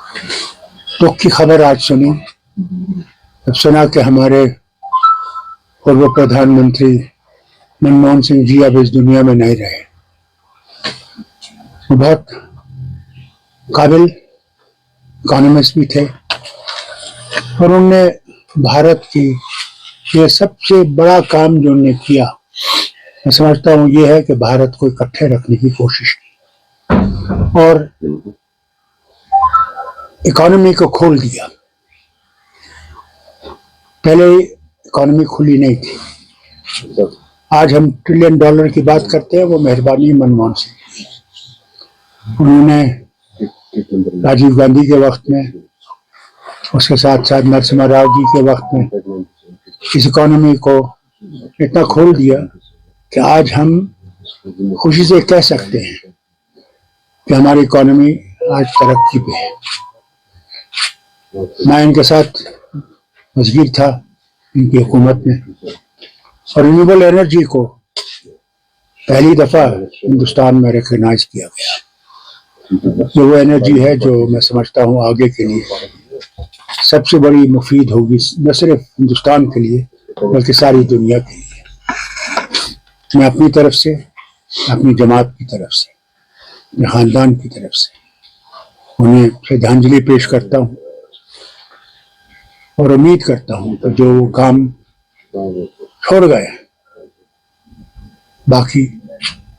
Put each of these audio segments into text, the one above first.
दुख की खबर आज सुनी, जब सुना कि हमारे पूर्व प्रधानमंत्री मनमोहन सिंह जी अब इस दुनिया में नहीं रहे। वो बहुत काबिल इकोनॉमिस्ट भी थे और उनने भारत की ये सबसे बड़ा काम जो उन्होंने किया, मैं समझता हूँ ये है कि भारत को इकट्ठे रखने की कोशिश की और इकोनॉमी को खोल दिया। पहले इकोनॉमी खुली नहीं थी। आज हम $1 ट्रिलियन की बात करते हैं, वो मेहरबानी मनमोहन सिंह की। उन्होंने राजीव गांधी के वक्त में, उसके साथ साथ नरसिम्हा राव जी के वक्त में इस इकोनॉमी को इतना खोल दिया कि आज हम खुशी से कह सकते हैं कि हमारी इकोनॉमी आज तरक्की पे है। मैं इनके साथ वज़ीर था इनकी हुकूमत में और रिन्यूएबल एनर्जी को पहली दफा हिंदुस्तान में रिकॉग्नाइज किया गया। ये वो एनर्जी है जो मैं समझता हूँ आगे के लिए सबसे बड़ी मुफीद होगी, न सिर्फ हिंदुस्तान के लिए बल्कि सारी दुनिया के लिए। मैं अपनी तरफ से, अपनी जमात की तरफ से, अपने खानदान की तरफ से उन्हें श्रद्धांजलि पेश करता हूँ और उम्मीद करता हूँ कि जो वो काम छोड़ गए बाकी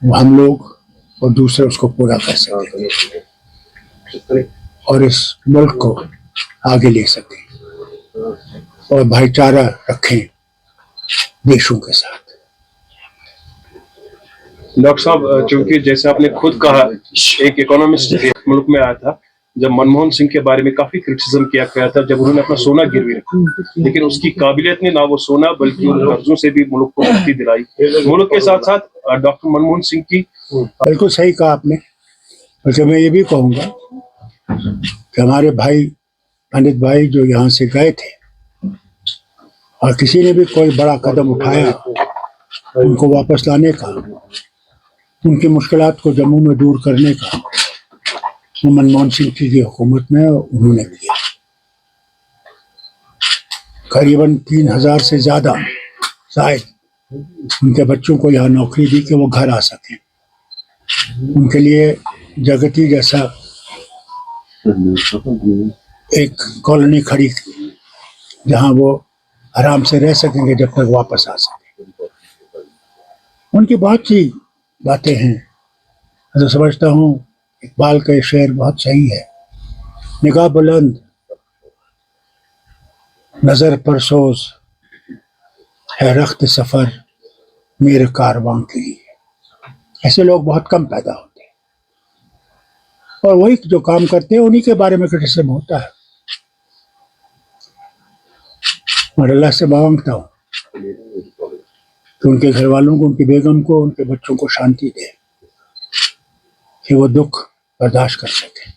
वो हम लोग और दूसरे उसको पूरा कर सकें और इस मुल्क को आगे ले सकें और भाईचारा रखें देशों के साथ। डॉक्टर साहब, चूंकि जैसे आपने खुद कहा, एक इकोनॉमिस्ट मुल्क में आया था जब मनमोहन सिंह के बारे में काफी क्रिटिसिज्म किया गया था जब उन्होंने अपना सोना गिरवी रखा, लेकिन उसकी काबिलियत ने ना वो सोना बल्कि उन कर्जों से भी मुल्क को मुक्ति दिलाई। मुल्क के साथ साथ डॉक्टर मनमोहन सिंह की बिल्कुल सही कहा आपने। बल्कि मैं ये भी कहूँगा कि हमारे भाई पंडित भाई जो यहाँ से गए थे और किसी ने भी कोई बड़ा कदम उठाया उनको वापस लाने का, उनकी मुश्किलात को जम्मू में दूर करने का, वो मनमोहन सिंह की हुकूमत में उन्होंने किया। करीबन 3000 से ज्यादा शायद उनके बच्चों को यहाँ नौकरी दी कि वो घर आ सकें। उनके लिए जगती जैसा एक कॉलोनी खड़ी जहाँ वो आराम से रह सकेंगे जब तक वापस आ सकें। उनकी बहुत सी बातें हैं। मैं तो समझता हूँ इकबाल का शेर बहुत सही है, निगाह बुलंद नजर परसोज है रख्त सफर मेरे कारवां के लिए। ऐसे लोग बहुत कम पैदा होते हैं और वही जो काम करते हैं उन्हीं के बारे में क्रिटिसिज्म होता है। और अल्लाह से मांगता हूँ कि उनके घर वालों को, उनकी बेगम को, उनके बच्चों को शांति दे कि वो दुख बर्दाश्त कर सके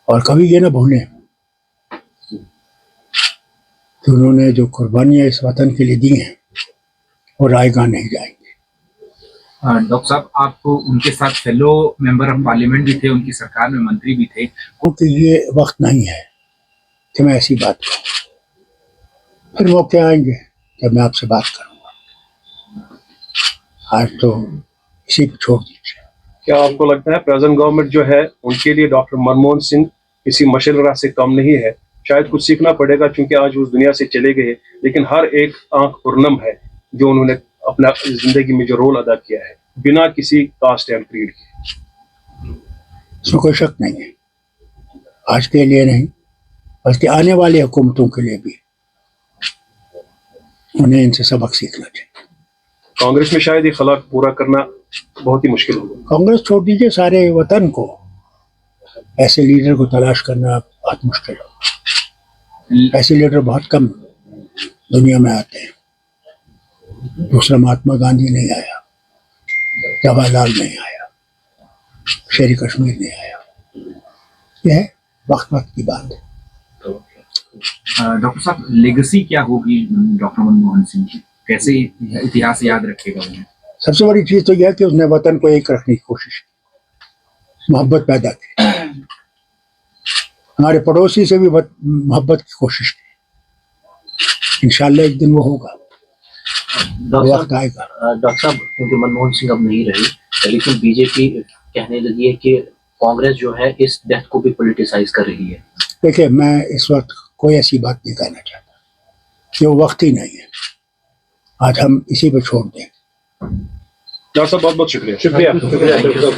और कभी ये ना भूलें कि उन्होंने जो कुर्बानियां इस वतन के लिए दी हैं वो रायगा नहीं जाएंगे। डॉक्टर साहब, आप उनके साथ फेलो मेंबर ऑफ पार्लियामेंट भी थे, उनकी सरकार में मंत्री भी थे। क्योंकि ये वक्त नहीं है कि मैं ऐसी बात कहूँ, फिर मौके आएंगे जब मैं आपसे बात करूँगा। आज तो इसी को छोड़ दीजिए। क्या आपको लगता है प्रेजेंट गवर्नमेंट जो है उनके लिए डॉक्टर मनमोहन सिंह किसी मशवरा से कम नहीं है? शायद कुछ सीखना पड़ेगा क्योंकि आज उस दुनिया से चले गए, लेकिन हर एक आंख पुरनम है जो उन्होंने अपना जिंदगी में जो रोल अदा किया है बिना किसी कास्ट एंड क्रीड के। इसमें कोई शक नहीं है। आज के लिए नहीं बल्कि आने वाली हुकूमतों के लिए भी उन्हें इनसे सबक सीखना चाहिए। कांग्रेस में शायद ये खलाक पूरा करना बहुत ही मुश्किल होगा। कांग्रेस छोड़ दीजिए, सारे वतन को ऐसे लीडर को तलाश करना बहुत मुश्किल होगा। ऐसे लीडर बहुत कम दुनिया में आते हैं। दूसरा महात्मा गांधी नहीं आया, जवाहरलाल नहीं आया, शेर कश्मीर नहीं आया। यह है वक्त वक्त की बात है। डॉक्टर साहब, लेगेसी क्या होगी डॉक्टर मनमोहन सिंह की? कैसे इतिहास याद रखेगा उन्हें? सबसे बड़ी चीज तो यह है कि उसने वतन को एक रखने की कोशिश की, मोहब्बत पैदा की। हमारे पड़ोसी से भी मोहब्बत की कोशिश की। इंशाल्लाह एक दिन वो होगा, वक्त आएगा। डॉक्टर साहब, क्योंकि मनमोहन सिंह अब नहीं रही, लेकिन बीजेपी कहने लगी है कि कांग्रेस जो है इस डेथ को भी पॉलिटिसाइज कर रही है। देखिए, मैं इस वक्त कोई ऐसी बात नहीं कहना चाहता, कि वो वक्त ही नहीं है। आज हम इसी पे छोड़ दें। डॉक्टर साहब बहुत बहुत शुक्रिया।